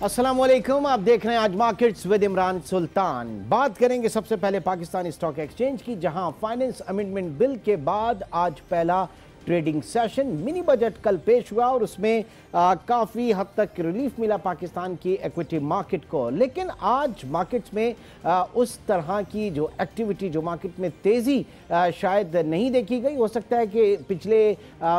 अस्सलाम वालेकुम, आप देख रहे हैं आज मार्केट्स विद इमरान सुल्तान। बात करेंगे सबसे पहले पाकिस्तानी स्टॉक एक्सचेंज की, जहां फाइनेंस अमेंडमेंट बिल के बाद आज पहला ट्रेडिंग सेशन मिनी बजट कल पेश हुआ और उसमें काफ़ी हद तक रिलीफ मिला पाकिस्तान की इक्विटी मार्केट को। लेकिन आज मार्केट्स में उस तरह की जो एक्टिविटी, जो मार्केट में तेज़ी शायद नहीं देखी गई। हो सकता है कि पिछले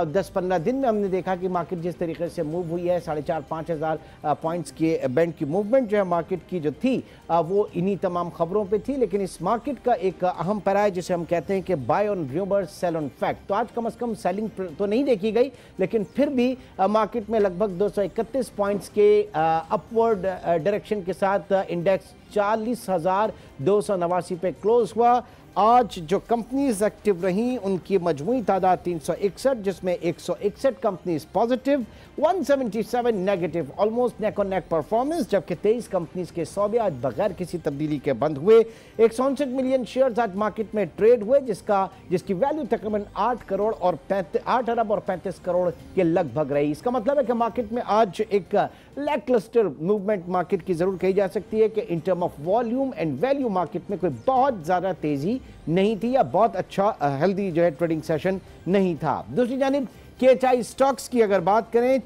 10-15 दिन में हमने देखा कि मार्केट जिस तरीके से मूव हुई है, 4,500-5 हज़ार पॉइंट्स के बैंक की मूवमेंट जो है मार्केट की जो थी वो इन्हीं तमाम खबरों पे थी। लेकिन इस मार्केट का एक अहम पैरा है जिसे हम कहते हैं कि buy on rumours sell on fact. तो आज कम से कम सेलिंग तो नहीं देखी गई, लेकिन फिर भी मार्केट में लगभग 231 पॉइंट्स के अपवर्ड डायरेक्शन के साथ इंडेक्स 40,289 पे क्लोज हुआ। आज जो कंपनीज एक्टिव रहीं उनकी मजमूई तादाद 361, जिसमें 161 companies positive, 177 negative, almost neck on neck performance. जबकि 23 कंपनीज के सौदे आज बगैर किसी तब्दीली के बंद हुए। 169 मिलियन शेयर्स आज मार्केट में ट्रेड हुए, जिसकी वैल्यू तकरीबन 8 अरब और 35 करोड़ के लगभग रही। इसका मतलब है कि मार्केट में आज एक लैकलस्टर मूवमेंट मार्केट की जरूर कही जा सकती है कि in term of volume and value market में कोई बहुत ज्यादा तेजी नहीं थी या बहुत अच्छा हेल्दी जो है ट्रेडिंग सेशन नहीं था। दूसरी जानिब KHI स्टॉक्स की अगर बात करें,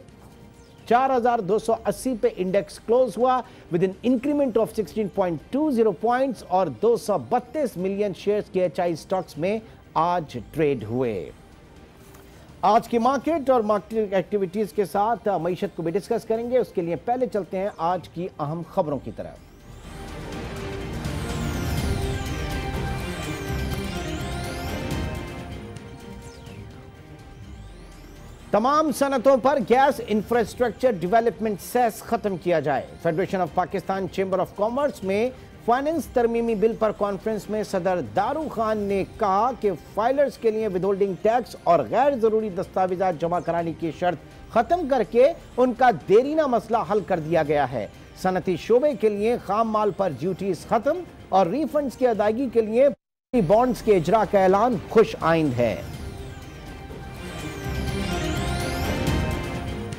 4,280 पे इंडेक्स क्लोज हुआ with an increment of 16.20 points और 232 मिलियन शेयर्स KHI स्टॉक्स में आज ट्रेड हुए। आज की मार्केट और मार्केट एक्टिविटीज के साथ मईशत को भी डिस्कस करेंगे। उसके लिए पहले चलते हैं आज की अहम खबरों की तरफ। तमाम सनतों पर गैस इंफ्रास्ट्रक्चर डेवलपमेंट सेस खत्म किया जाए। Federation of Pakistan chamber of commerce में फाइनेंस तरमीमी बिल पर कॉन्फ्रेंस में सदर दारू खान ने कहा कि फाइलर्स के लिए विदहोल्डिंग टैक्स और गैर जरूरी दस्तावेजात जमा कराने की शर्त खत्म करके उनका देरीना मसला हल कर दिया गया है। सनती शोबे के लिए खाम माल पर ड्यूटीज खत्म और रिफंड्स की अदायगी के लिए बॉन्ड्स के इजरा का ऐलान खुश आइंद है।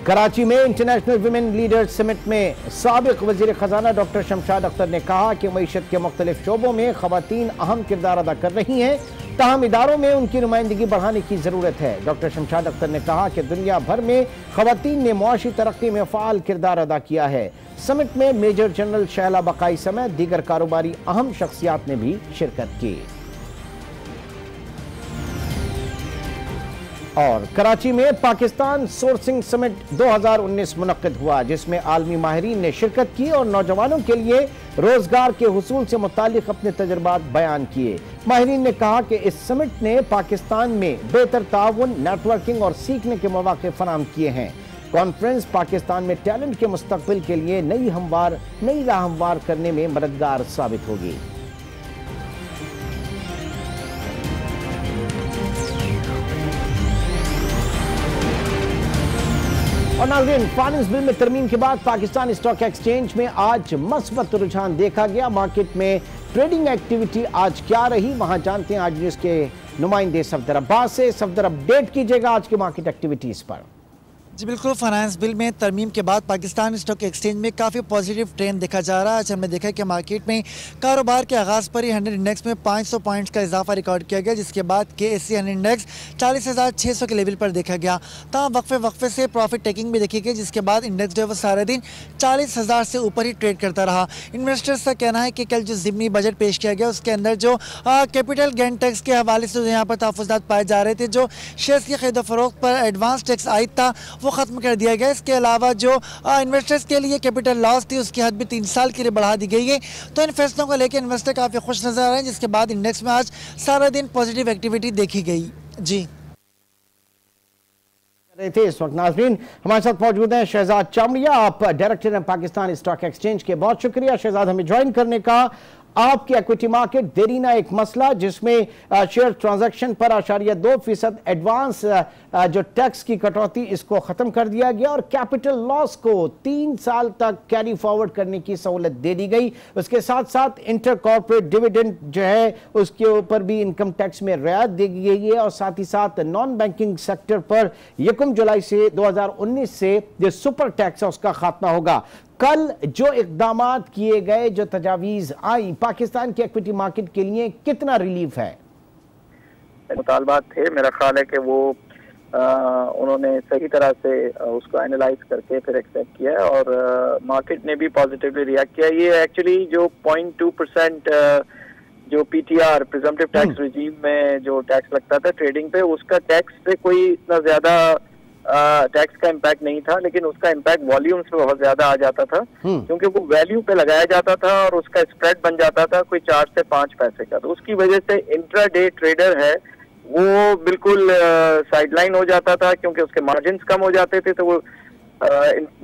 कराची में इंटरनेशनल वुमेन लीडर्स समिट में साबिक वजीर खजाना डॉक्टर शमशाद अख्तर ने कहा कि मईशत के मुख्तलिफ शोबों में खवातीन अहम किरदार अदा कर रही हैं, ताहम इदारों में उनकी नुमाइंदगी बढ़ाने की जरूरत है। डॉक्टर शमशाद अख्तर ने कहा कि दुनिया भर में खवातीन ने मुआशी तरक्की में फाल किरदार अदा किया है। समिट में मेजर जनरल शैला बकाई समेत दीगर कारोबारी अहम शख्सियात ने भी शिरकत की। और कराची में पाकिस्तान सोर्सिंग समिट 2019 मुनक्किद हुआ, जिसमें आलमी माहिरीन ने शिरकत की और नौजवानों के लिए रोजगार के हुसूल से मुतालिक अपने तजुर्बात बयान किए। माहिरीन ने कहा कि इस समिट ने पाकिस्तान में बेहतर ताउन, नेटवर्किंग और सीखने के मौके फराहम किए हैं। कॉन्फ्रेंस पाकिस्तान में टैलेंट के मुस्तकबिल के लिए नई राह हमवार करने में मददगार साबित होगी। और नाज़रीन, फाइनेंस बिल में तरमीम के बाद पाकिस्तान स्टॉक एक्सचेंज में आज मस्बत रुझान देखा गया। मार्केट में ट्रेडिंग एक्टिविटी आज क्या रही, वहां जानते हैं आज न्यूज़ के नुमाइंदे सफदर अब्बास से। सफदर, अपडेट कीजिएगा आज की मार्केट एक्टिविटीज पर। जी बिल्कुल, फाइनेंस बिल में तरमीम के बाद पाकिस्तान स्टॉक एक्सचेंज में काफ़ी पॉजिटिव ट्रेंड देखा जा रहा है। आज हमने देखा कि मार्केट में कारोबार के आगाज़ पर ही 100 इंडेक्स में 500 पॉइंट्स का इजाफा रिकॉर्ड किया गया, जिसके बाद KSE 100 इंडेक्स 40,600 के लेवल पर देखा गया। तब वक्फे से प्रॉफिट टेकिंग भी देखी गई, जिसके बाद इंडेक्स जो है वो सारे दिन 40,000 से ऊपर ही ट्रेड करता रहा। इन्वेस्टर्स का कहना है कि कल जो ज़िमनी बजट पेश किया गया उसके अंदर जो कैपिटल गेन टैक्स के हवाले से यहाँ पर तहफ़्फ़ुज़ात पाए जा रहे थे, जो शेयर्स की खरीद फरोख्त पर एडवांस टैक्स आयद था वो ख़त्म कर दिया गया। इसके अलावा जो इन्वेस्टर्स के लिए कैपिटल लॉस थी उसकी हद भी 3 साल के लिए बढ़ा दी गई है। तो इन फैसलों को लेकर इन्वेस्टर काफ़ी खुश नजर आ रहे हैं, जिसके बाद इंडेक्स में आज सारा दिन पॉजिटिव एक्टिविटी देखी गई। जी रहे थे इस वक्त नाज़रीन हमारे साथ मौजूद हैं शहजाद चामड़िया, आप डायरेक्टर हैं पाकिस्तान स्टॉक एक्सचेंज के। बहुत शुक्रिया शहजाद हमें ज्वाइन करने का। आपकी इक्विटी मार्केट देरीना एक मसला, जिसमें शेयर ट्रांजैक्शन पर 0.2% एडवांस जो टैक्स की कटौती इसको खत्म कर दिया गया और कैपिटल लॉस को 3 साल तक कैरी फॉरवर्ड करने की सहूलत दे दी गई। उसके साथ साथ इंटर कॉर्पोरेट डिविडेंड जो है उसके ऊपर भी इनकम टैक्स में रियायत दी गई है और साथ ही साथ नॉन बैंकिंग सेक्टर पर 1 जुलाई से 2019 से जो सुपर टैक्स है उसका खात्मा होगा। कल जो इक़दामात किए गए, जो तजावीज़ आई, पाकिस्तान की इक्विटी मार्केट के लिए कितना रिलीफ है? मुतालबात थे, मेरा ख्याल है कि वो उन्होंने सही तरह से उसको एनालाइज करके फिर एक्सेप्ट किया और मार्केट ने भी पॉजिटिवली रिएक्ट किया। ये एक्चुअली जो 0.2% जो पीटीआर प्रिजम्पटिव टैक्स रिजीम में जो टैक्स लगता था ट्रेडिंग पे, उसका टैक्स से कोई इतना ज्यादा टैक्स का इम्पैक्ट नहीं था, लेकिन उसका इम्पैक्ट वॉल्यूम्स पे बहुत ज्यादा आ जाता था क्योंकि वो वैल्यू पे लगाया जाता था और उसका स्प्रेड बन जाता था कोई 4 से 5 पैसे का। तो उसकी वजह से इंट्रा डे ट्रेडर है वो बिल्कुल साइडलाइन हो जाता था क्योंकि उसके मार्जिन्स कम हो जाते थे, तो वो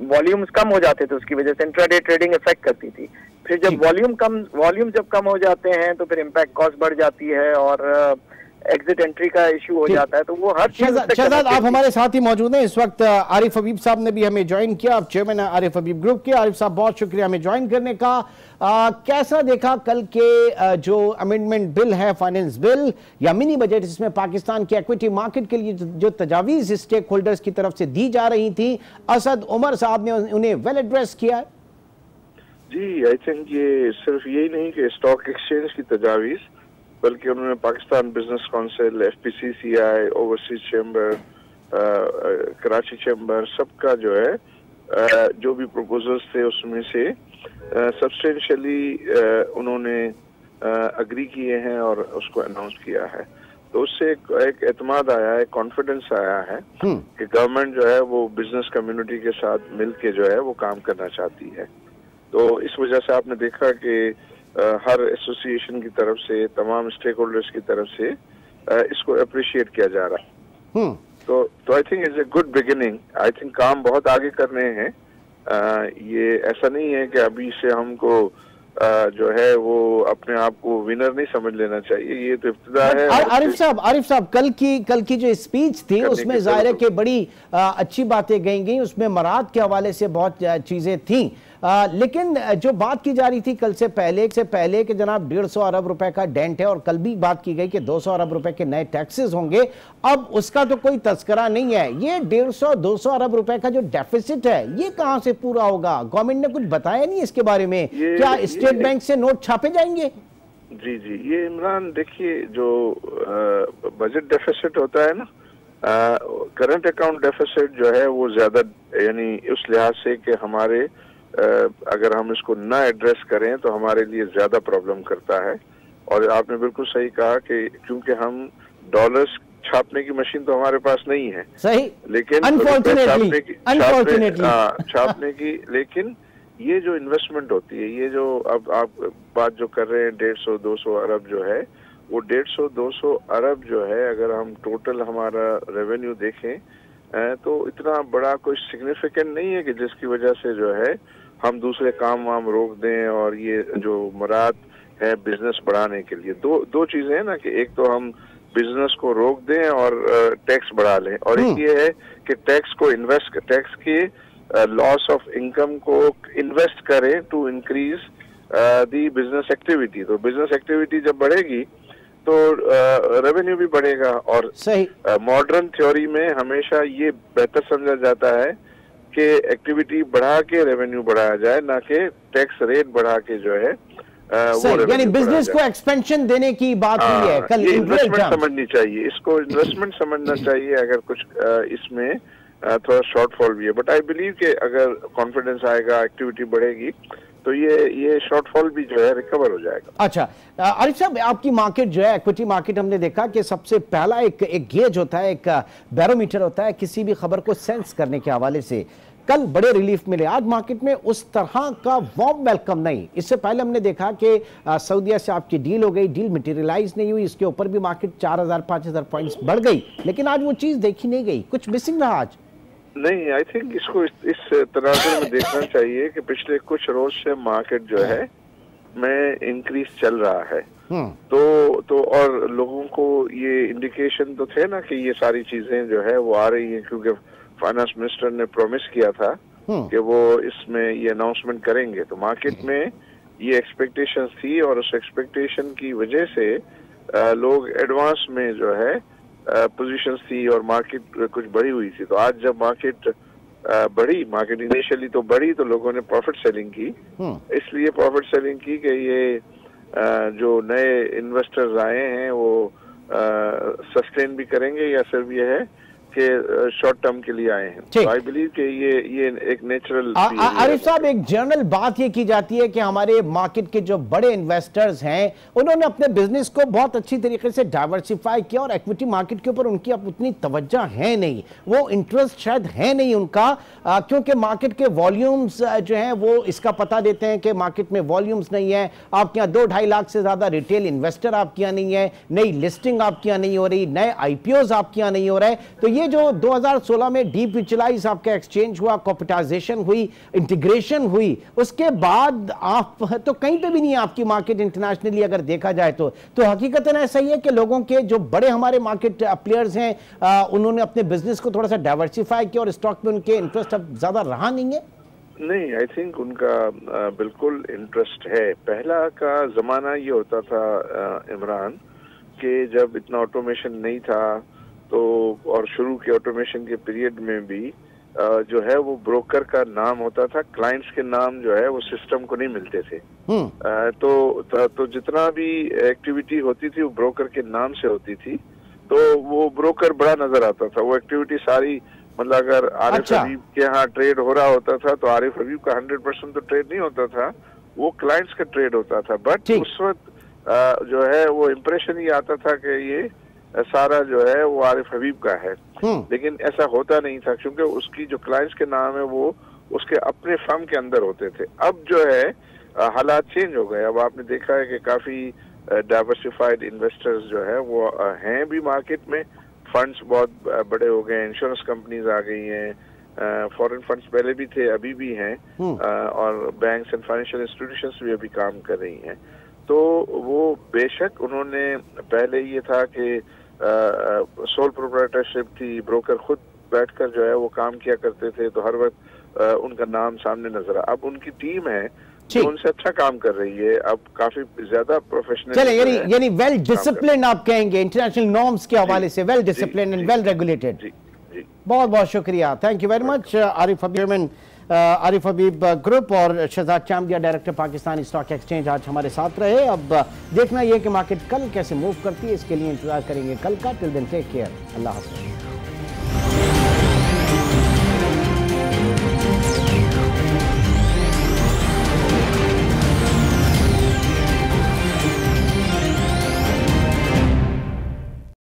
वॉल्यूम्स कम हो जाते थे, उसकी वजह से इंट्राडे ट्रेडिंग इफेक्ट करती थी। फिर जब वॉल्यूम जब कम हो जाते हैं तो फिर इम्पैक्ट कॉस्ट बढ़ जाती है और एग्जिट एंट्री का इशू हो जाता है। तो वो हर चीज। शहजाद, आप हमारे साथ ही मौजूद हैं इस वक्त। आरिफ हबीब साहब ने भी हमें ज्वाइन किया, आप चेयरमैन आरिफ हबीब ग्रुप के। आरिफ साहब, बहुत शुक्रिया हमें ज्वाइन करने का। कैसा देखा कल के जो अमेंडमेंट बिल है, फाइनेंस बिल या मिनी बजट, इसमें पाकिस्तान की इक्विटी मार्केट के लिए जो तजावीज स्टेक होल्डर्स की तरफ से दी जा रही थी, असद उमर साहब ने उन्हें वेल एड्रेस किया? जी, आई थिंक ये सिर्फ यही नहीं कि स्टॉक एक्सचेंज की तजावीज, बल्कि उन्होंने Pakistan business council, FPCCI, overseas chamber, Karachi chamber, सबका जो है जो भी प्रपोजल्स थे उसमें से सब्सटेंशियली उन्होंने अग्री किए हैं और उसको अनाउंस किया है। तो उससे एक एतमाद आया है, कॉन्फिडेंस आया है कि गवर्नमेंट जो है वो बिजनेस कम्युनिटी के साथ मिलके जो है वो काम करना चाहती है। तो इस वजह से आपने देखा कि हर एसोसिएशन की तरफ से, तमाम स्टेक होल्डर्स की तरफ से इसको अप्रिशिएट किया जा रहा है। तो I think it's a good beginning. I think काम बहुत आगे करने हैं। ये ऐसा नहीं है कि अभी से हमको जो है वो अपने आप को विनर नहीं समझ लेना चाहिए, ये तो इब्तिदा है। आरिफ साहब, कल की जो स्पीच थी उसमें जाहिर है कि बड़ी अच्छी बातें गई, उसमें मराद के हवाले से बहुत चीजें थी, लेकिन जो बात की जा रही थी कल से पहले कि जनाब 150 अरब रुपए का डेंट है, और कल भी बात की गई कि 200 अरब रुपए के नए टैक्सेस होंगे। अब उसका तो कोई तस्करा नहीं है। ये 150-200 अरब रुपए का जो डेफिसिट है ये कहां से पूरा होगा? गवर्नमेंट ने कुछ बताया नहीं इसके बारे में। क्या स्टेट बैंक से नोट छापे जाएंगे? जी, ये इमरान, देखिए जो बजट डेफिसिट होता है ना, करंट अकाउंट डेफिसिट जो है वो ज्यादा, यानी उस लिहाज से कि हमारे अगर हम इसको ना एड्रेस करें तो हमारे लिए ज्यादा प्रॉब्लम करता है। और आपने बिल्कुल सही कहा कि क्योंकि हम डॉलर्स छापने की मशीन तो हमारे पास नहीं है, सही, लेकिन छापने की लेकिन ये जो इन्वेस्टमेंट होती है, ये जो अब आप बात जो कर रहे हैं 150-200 अरब जो है, वो 150-200 अरब जो है, अगर हम टोटल हमारा रेवेन्यू देखें तो इतना बड़ा कोई सिग्निफिकेंट नहीं है कि जिसकी वजह से जो है हम दूसरे काम वाम रोक दें। और ये जो मुराद है बिजनेस बढ़ाने के लिए, दो चीजें हैं ना, कि एक तो हम बिजनेस को रोक दें और टैक्स बढ़ा लें, और एक ये है कि टैक्स की लॉस ऑफ इनकम को इन्वेस्ट करें to increase the business activity. तो बिजनेस एक्टिविटी जब बढ़ेगी तो रेवेन्यू भी बढ़ेगा। और मॉडर्न थ्योरी में हमेशा ये बेहतर समझा जाता है कि एक्टिविटी बढ़ा के रेवेन्यू बढ़ाया जाए, ना कि टैक्स रेट बढ़ा के जो है यानी बिजनेस को एक्सपेंशन देने की बात हुई है कल। इन्वेस्टमेंट समझनी चाहिए, इसको इन्वेस्टमेंट समझना चाहिए। अगर कुछ इसमें थोड़ा शॉर्टफॉल भी है, बट आई बिलीव कि अगर कॉन्फिडेंस आएगा, एक्टिविटी बढ़ेगी, तो ये शॉर्टफॉल भी जो है रिकवर हो जाएगा। अच्छा आरिफ साहब, आपकी मार्केट जो है, इक्विटी मार्केट, हमने देखा कि सबसे पहला एक गेज होता है, एक बैरोमीटर होता है किसी भी खबर को सेंस करने के हवाले से। कल बड़े रिलीफ मिले। आज मार्केट में उस तरह का वार्म वेलकम नहीं। इससे पहले हमने देखा कि सऊदीया से आपकी डील हो गई, डील मटेरियलाइज नहीं हुई, इसके ऊपर भी मार्केट 4000-5000 पॉइंट्स बढ़ गई, लेकिन आज वो चीज देखी नहीं गई, कुछ मिसिंग रहा आज। नहीं, आई थिंक इसको इस तनाजुर में देखना चाहिए कि पिछले कुछ रोज से मार्केट जो है में इंक्रीज चल रहा है। तो और लोगों को ये इंडिकेशन तो थे ना कि ये सारी चीजें जो है वो आ रही हैं, क्योंकि फाइनेंस मिनिस्टर ने प्रॉमिस किया था कि वो इसमें ये अनाउंसमेंट करेंगे। तो मार्केट में ये एक्सपेक्टेशन थी और उस एक्सपेक्टेशन की वजह से लोग एडवांस में जो है पोजीशंस थी और मार्केट कुछ बढ़ी हुई थी। तो आज जब मार्केट बढ़ी मार्केट, इनिशियली तो बढ़ी तो लोगों ने प्रॉफिट सेलिंग की, इसलिए प्रॉफिट सेलिंग की कि ये जो नए इन्वेस्टर्स आए हैं वो सस्टेन भी करेंगे या सिर्फ ये है कि शॉर्ट टर्म के लिए आए हैं। तो आई बिलीव कि ये एक नेचुरल। आरिफ साहब, एक जनरल बात ये की जाती है कि हमारे मार्केट के जो बड़े इन्वेस्टर्स हैं उन्होंने अपने बिजनेस को बहुत अच्छी तरीके से डाइवर्सिफाई किया और इक्विटी मार्केट के ऊपर उनकी अब उतनी तवज्जो है नहीं, वो इंटरेस्ट शायद है नहीं उनका, क्योंकि मार्केट के वॉल्यूम्स जो हैं वो इसका पता देते हैं कि मार्केट में वॉल्यूम्स नहीं है। आपके यहाँ 2-2.5 लाख से ज्यादा रिटेल इन्वेस्टर आपके यहाँ नहीं है, नई लिस्टिंग आपके यहाँ नहीं हो रही, नए IPOs आपके यहाँ नहीं हो रहे। तो ये जो 2016 में डीम्यूचुअलाइज आपका एक्सचेंज हुआ, कॉर्पोरेटाइजेशन हुई, इंटीग्रेशन हुई, उसके बाद आप तो कहीं पे भी नहीं है आपकी मार्केट इंटरनेशनली अगर देखा जाए तो हकीकतन ऐसा ही है कि लोगों के जो बड़े हमारे मार्केट प्लेयर्स हैं उन्होंने अपने बिजनेस को थोड़ा सा डाइवर्सिफाई किया और स्टॉक में उनके इंटरेस्ट अब ज्यादा रहा नहीं है। नहीं, आई थिंक उनका बिल्कुल इंटरेस्ट है। पहला का जमाना ये होता था इमरान कि जब इतना ऑटोमेशन नहीं था तो, और शुरू के ऑटोमेशन के पीरियड में भी जो है वो ब्रोकर का नाम होता था, क्लाइंट्स के नाम जो है वो सिस्टम को नहीं मिलते थे। तो जितना भी एक्टिविटी होती थी वो ब्रोकर के नाम से होती थी, तो वो ब्रोकर बड़ा नजर आता था। वो एक्टिविटी सारी, मतलब अगर आरिफ हबीब के यहाँ ट्रेड हो रहा होता था तो आरिफ हबीब का 100% तो ट्रेड नहीं होता था, वो क्लाइंट्स का ट्रेड होता था। बट उस वक्त जो है वो इम्प्रेशन ही आता था कि ये सारा जो है वो आरिफ हबीब का है, लेकिन ऐसा होता नहीं था क्योंकि उसकी जो क्लाइंट्स के नाम है वो उसके अपने फर्म के अंदर होते थे। अब जो है हालात चेंज हो गए। अब आपने देखा है कि काफी डाइवर्सिफाइड इन्वेस्टर्स जो है वो हैं भी मार्केट में, फंड्स बहुत बड़े हो गए, इंश्योरेंस कंपनीज आ गई हैं, फॉरेन फंड्स पहले भी थे अभी भी हैं, और बैंक्स एंड फाइनेंशियल इंस्टीट्यूशंस भी अभी काम कर रही हैं। तो वो बेशक उन्होंने पहले ये था कि सोल प्रोप्राइटरशिप थी, ब्रोकर खुद बैठकर जो है वो काम किया करते थे, तो हर वक्त उनका नाम सामने नजर आ। अब उनकी टीम है जो उनसे अच्छा काम कर रही है, अब काफी ज्यादा प्रोफेशनल। चले, यानी वेल डिसिप्लिन आप कहेंगे, इंटरनेशनल नॉर्म्स के हवाले से well discipline and well regulated. बहुत बहुत शुक्रिया, thank you very much Arif Habib group और Shahzad Chamdia, director Pakistani stock exchange, आज हमारे साथ रहे। अब देखना यह कि मार्केट कल कैसे मूव करती है, इसके लिए इंतजार करेंगे कल का। टिल देन टेक केयर, अल्लाह हाफ़िज़।